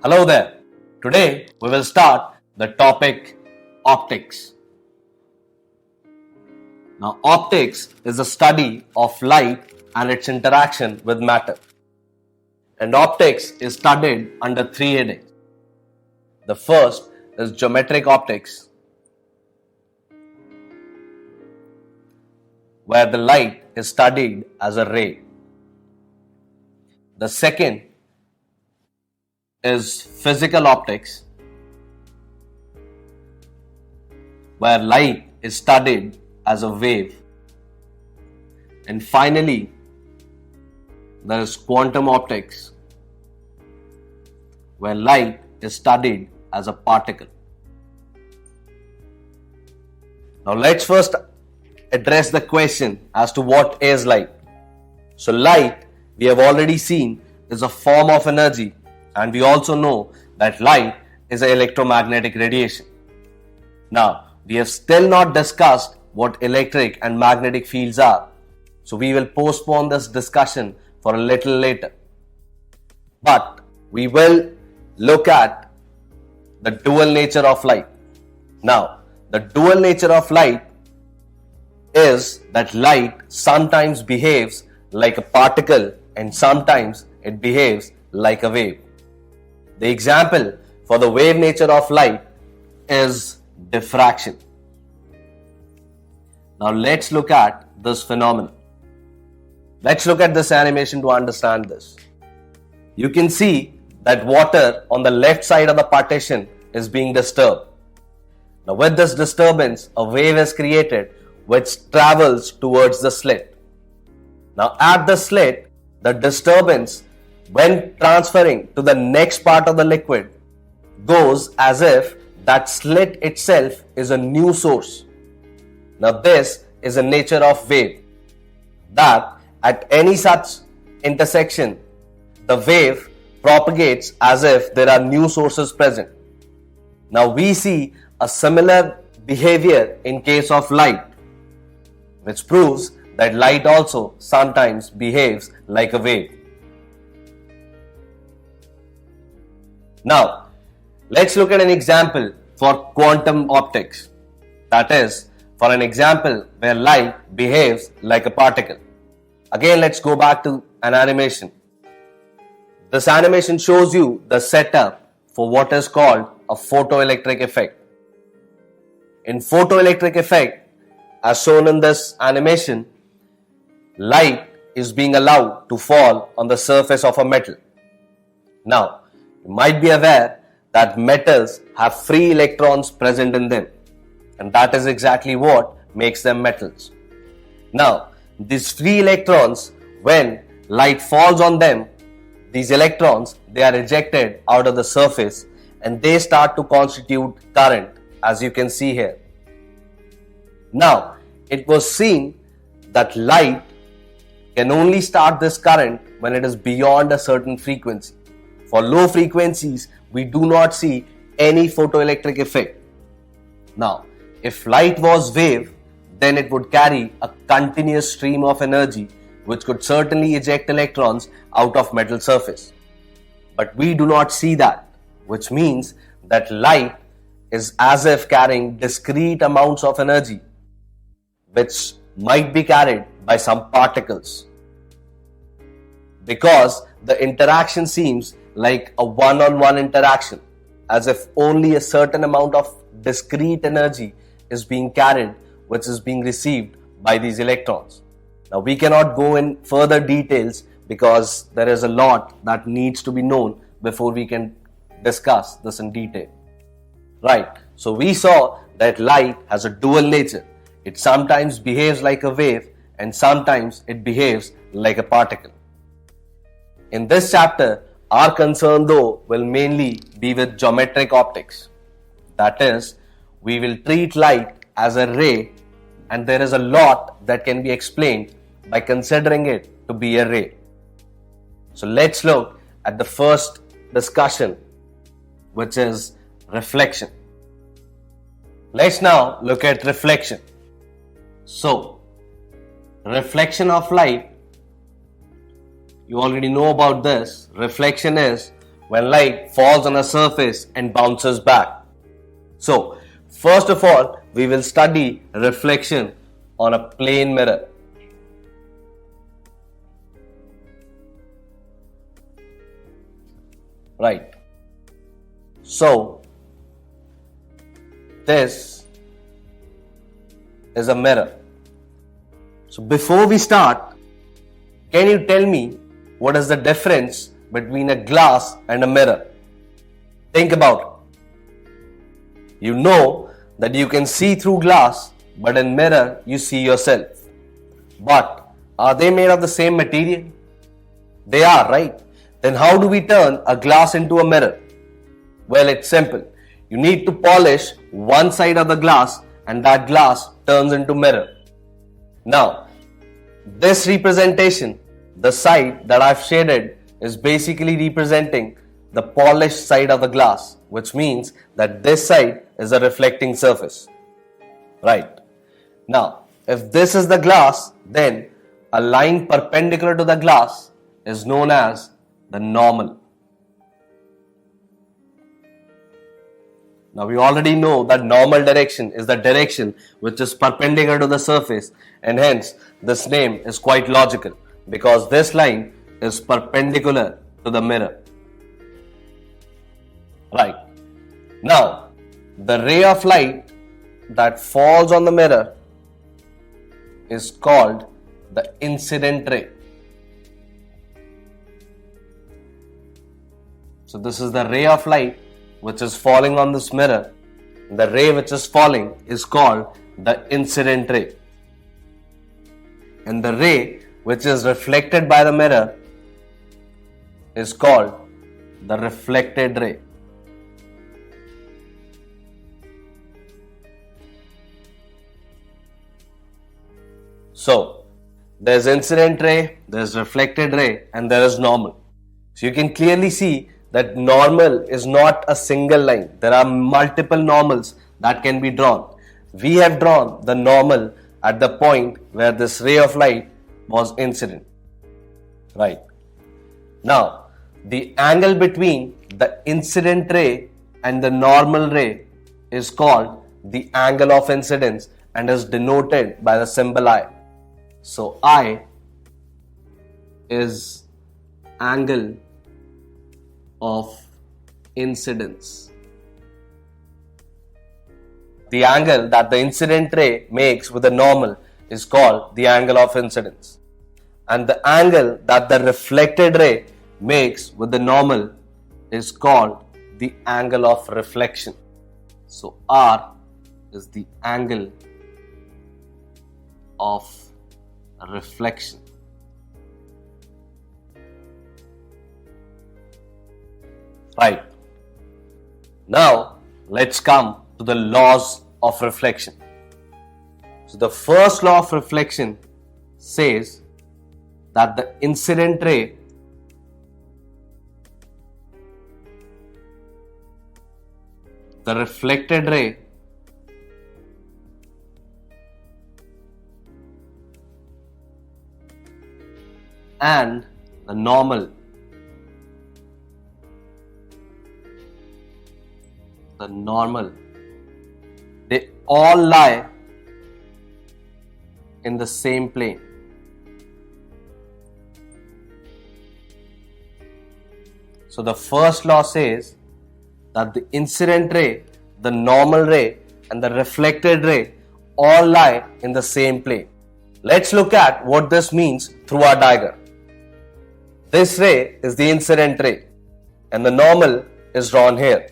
Hello there. Today we will start the topic optics. Now, optics is the study of light and its interaction with matter. And optics is studied under three headings. The first is geometric optics, where the light is studied as a ray. The second is physical optics, where light is studied as a wave. And finally, there is quantum optics, where light is studied as a particle. Now let's first address the question as to what is light. So light, we have already seen, is a form of energy, and we also know that light is an electromagnetic radiation. Now, we have still not discussed what electric and magnetic fields are, so we will postpone this discussion for a little later. But we will look at the dual nature of light. Now, the dual nature of light is that light sometimes behaves like a particle and sometimes it behaves like a wave. The example for the wave nature of light is diffraction. Now let's look at this phenomenon. Let's look at this animation to understand this. You can see that water on the left side of the partition is being disturbed. Now with this disturbance, a wave is created which travels towards the slit. Now at the slit, the disturbance when transferring to the next part of the liquid goes as if that slit itself is a new source. Now this is a nature of wave, that at any such intersection, the wave propagates as if there are new sources present. Now we see a similar behavior in case of light, which proves that light also sometimes behaves like a wave. Now, let's look at an example for quantum optics. That is, for an example where light behaves like a particle. Again, let's go back to an animation. This animation shows you the setup for what is called a photoelectric effect. In photoelectric effect, as shown in this animation, light is being allowed to fall on the surface of a metal. Now, you might be aware that metals have free electrons present in them, and that is exactly what makes them metals. Now, these free electrons, when light falls on them, these electrons, they are ejected out of the surface and they start to constitute current, as you can see here. Now, it was seen that light can only start this current when it is beyond a certain frequency. For low frequencies, we do not see any photoelectric effect. Now, if light was wave, then it would carry a continuous stream of energy which could certainly eject electrons out of metal surface. But we do not see that, which means that light is as if carrying discrete amounts of energy which might be carried by some particles. Because the interaction seems like a one-on-one interaction, as if only a certain amount of discrete energy is being carried, which is being received by these electrons. Now we cannot go in further details because there is a lot that needs to be known before we can discuss this in detail. Right, so we saw that light has a dual nature. It sometimes behaves like a wave and sometimes it behaves like a particle. In this chapter, our concern though will mainly be with geometric optics. That is, we will treat light as a ray, and there is a lot that can be explained by considering it to be a ray. So let's look at the first discussion, which is reflection. Let's now look at reflection. So, reflection of light, you already know about this. Reflection is when light falls on a surface and bounces back. So, first of all, we will study reflection on a plane mirror. Right. So, this is a mirror. So, before we start, can you tell me what is the difference between a glass and a mirror? Think about it. You know that you can see through glass, but in mirror you see yourself. But are they made of the same material? They are, right? Then how do we turn a glass into a mirror? Well, it's simple. You need to polish one side of the glass and that glass turns into mirror. Now, this representation, the side that I've shaded, is basically representing the polished side of the glass, which means that this side is a reflecting surface. Right. Now, if this is the glass, then a line perpendicular to the glass is known as the normal. Now we already know that normal direction is the direction which is perpendicular to the surface, and hence this name is quite logical because this line is perpendicular to the mirror. Right. Now, the ray of light that falls on the mirror is called the incident ray. So this is the ray of light which is falling on this mirror. The ray which is falling is called the incident ray. And the ray which is reflected by the mirror is called the reflected ray. So, there's incident ray, there's reflected ray, and there is normal. So you can clearly see that normal is not a single line. There are multiple normals that can be drawn. We have drawn the normal at the point where this ray of light was incident. Right. Now, the angle between the incident ray and the normal ray is called the angle of incidence and is denoted by the symbol I. So, I is angle of incidence. The angle that the incident ray makes with the normal is called the angle of incidence. And the angle that the reflected ray makes with the normal is called the angle of reflection. So R is the angle of reflection. Right. Now, let's come to the laws of reflection. So, the first law of reflection says that the incident ray the reflected ray and the normal they all lie in the same plane. So the first law says that the incident ray, the normal ray and the reflected ray all lie in the same plane. Let's look at what this means through our diagram. This ray is the incident ray and the normal is drawn here.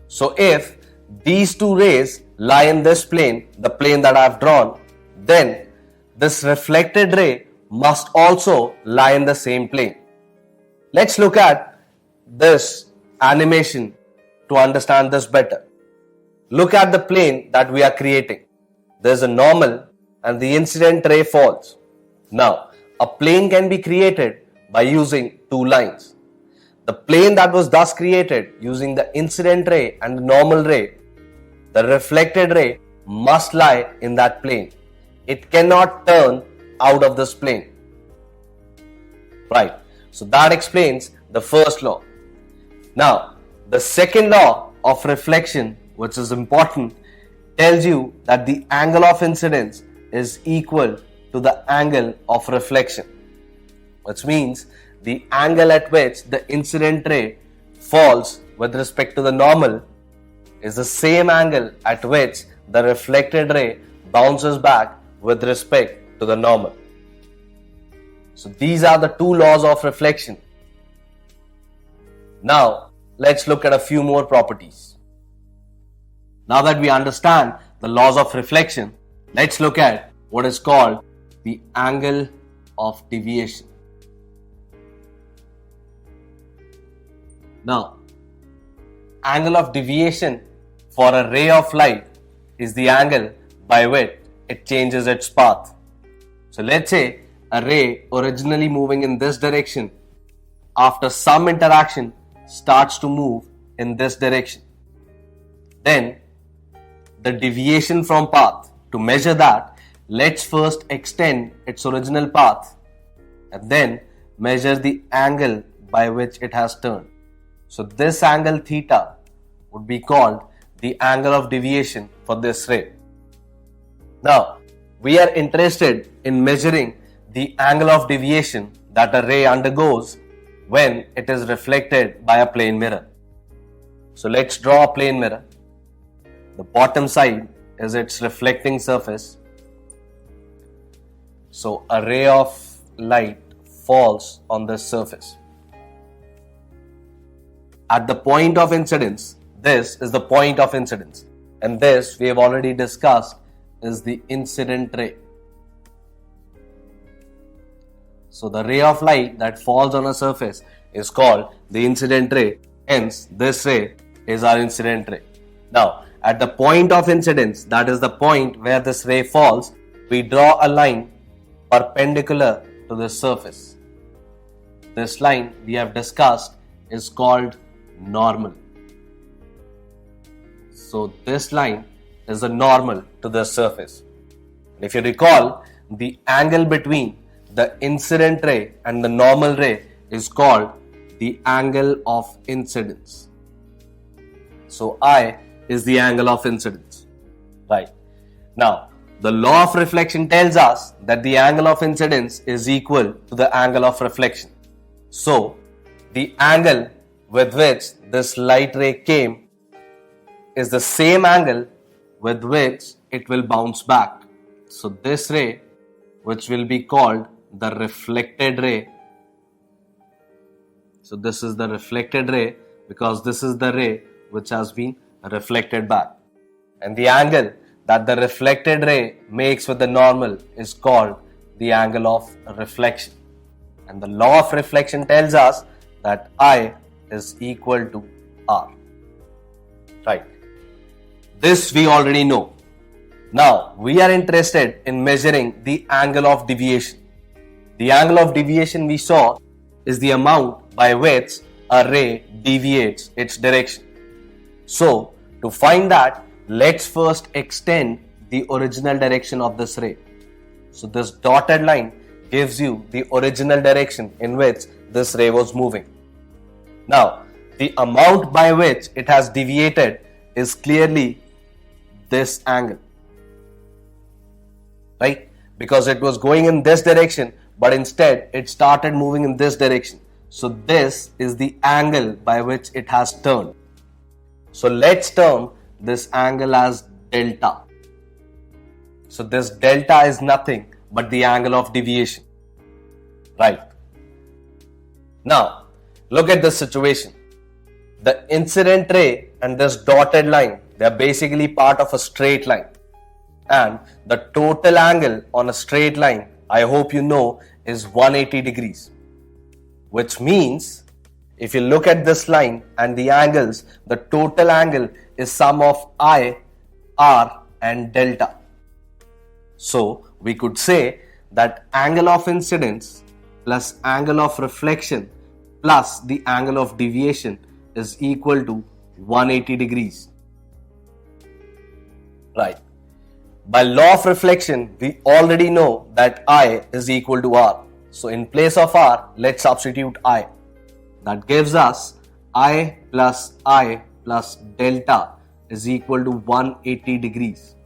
So if these two rays lie in this plane, the plane that I have drawn, then this reflected ray must also lie in the same plane. Let's look at this animation to understand this better. Look at the plane that we are creating. There's a normal and the incident ray falls. Now, a plane can be created by using two lines. The plane that was thus created using the incident ray and the normal ray, the reflected ray must lie in that plane. It cannot turn out of this plane. Right. So that explains the first law. Now, the second law of reflection, which is important, tells you that the angle of incidence is equal to the angle of reflection, which means the angle at which the incident ray falls with respect to the normal is the same angle at which the reflected ray bounces back with respect to the normal. So these are the two laws of reflection. Now let's look at a few more properties. Now that we understand the laws of reflection, let's look at what is called the angle of deviation. Now, angle of deviation for a ray of light is the angle by which it changes its path. So let's say a ray originally moving in this direction, after some interaction starts to move in this direction. Then the deviation from path, to measure that, let's first extend its original path and then measure the angle by which it has turned. So this angle theta would be called the angle of deviation for this ray. Now, we are interested in measuring the angle of deviation that a ray undergoes when it is reflected by a plane mirror. So let's draw a plane mirror. The bottom side is its reflecting surface. So a ray of light falls on this surface. At the point of incidence, this is the point of incidence, and this we have already discussed is the incident ray. So the ray of light that falls on a surface is called the incident ray. Hence, this ray is our incident ray. Now, at the point of incidence, that is the point where this ray falls, we draw a line perpendicular to the surface. This line we have discussed is called normal. So this line is the normal to the surface. And if you recall, the angle between the incident ray and the normal ray is called the angle of incidence. So I is the angle of incidence. Right. Now, the law of reflection tells us that the angle of incidence is equal to the angle of reflection. So, the angle with which this light ray came is the same angle with which it will bounce back. So, this ray, which will be called the reflected ray. So, this is the reflected ray because this is the ray which has been reflected back. And the angle that the reflected ray makes with the normal is called the angle of reflection. And the law of reflection tells us that I is equal to R. Right. This we already know. Now, we are interested in measuring the angle of deviation. The angle of deviation we saw is the amount by which a ray deviates its direction. So, to find that, let's first extend the original direction of this ray. So, this dotted line gives you the original direction in which this ray was moving. Now, the amount by which it has deviated is clearly this angle. Right? Because it was going in this direction, but instead it started moving in this direction. So, this is the angle by which it has turned. So, let's term this angle as delta. So, this delta is nothing but the angle of deviation. Right. Now, look at this situation. The incident ray and this dotted line, they are basically part of a straight line. And the total angle on a straight line, I hope you know, is 180 degrees. Which means, if you look at this line and the angles, the total angle is sum of I, R and delta. So, we could say that angle of incidence plus angle of reflection plus the angle of deviation is equal to 180 degrees. Right. By law of reflection, we already know that I is equal to R. So in place of R, let's substitute I. That gives us I plus delta is equal to 180 degrees,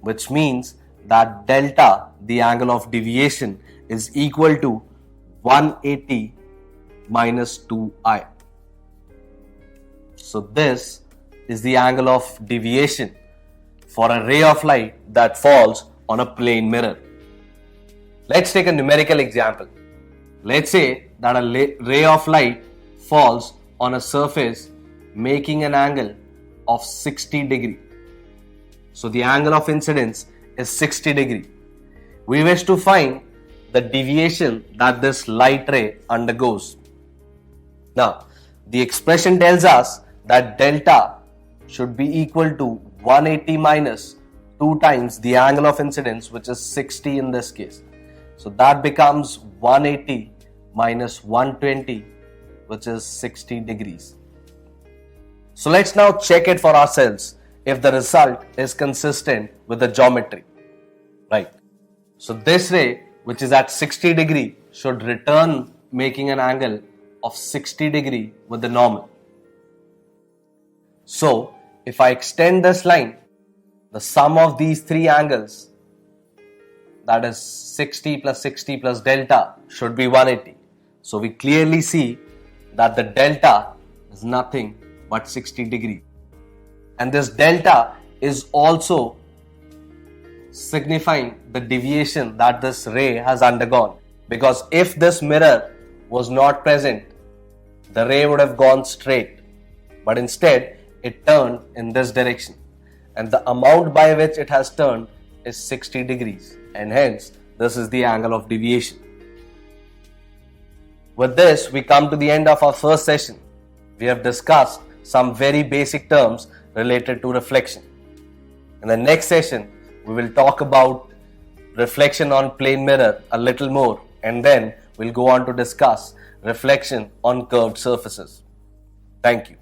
which means that delta, the angle of deviation, is equal to 180 minus 2I. So this is the angle of deviation for a ray of light that falls on a plane mirror. Let's take a numerical example. Let's say that a ray of light falls on a surface making an angle of 60 degree. So the angle of incidence is 60 degree. We wish to find the deviation that this light ray undergoes. Now, the expression tells us that delta should be equal to 180 minus 2 times the angle of incidence, which is 60 in this case. So that becomes 180 minus 120, which is 60 degrees. So let's now check it for ourselves if the result is consistent with the geometry. Right. So this ray, which is at 60 degree, should return making an angle of 60 degree with the normal. So if I extend this line, the sum of these three angles, that is 60 plus delta, should be 180. So we clearly see that the delta is nothing but 60 degree. And this delta is also signifying the deviation that this ray has undergone. Because if this mirror was not present, the ray would have gone straight. But instead, it turned in this direction. And the amount by which it has turned is 60 degrees. And hence, this is the angle of deviation. With this, we come to the end of our first session. We have discussed some very basic terms related to reflection. In the next session, we will talk about reflection on plane mirror a little more, and then we'll go on to discuss reflection on curved surfaces. Thank you.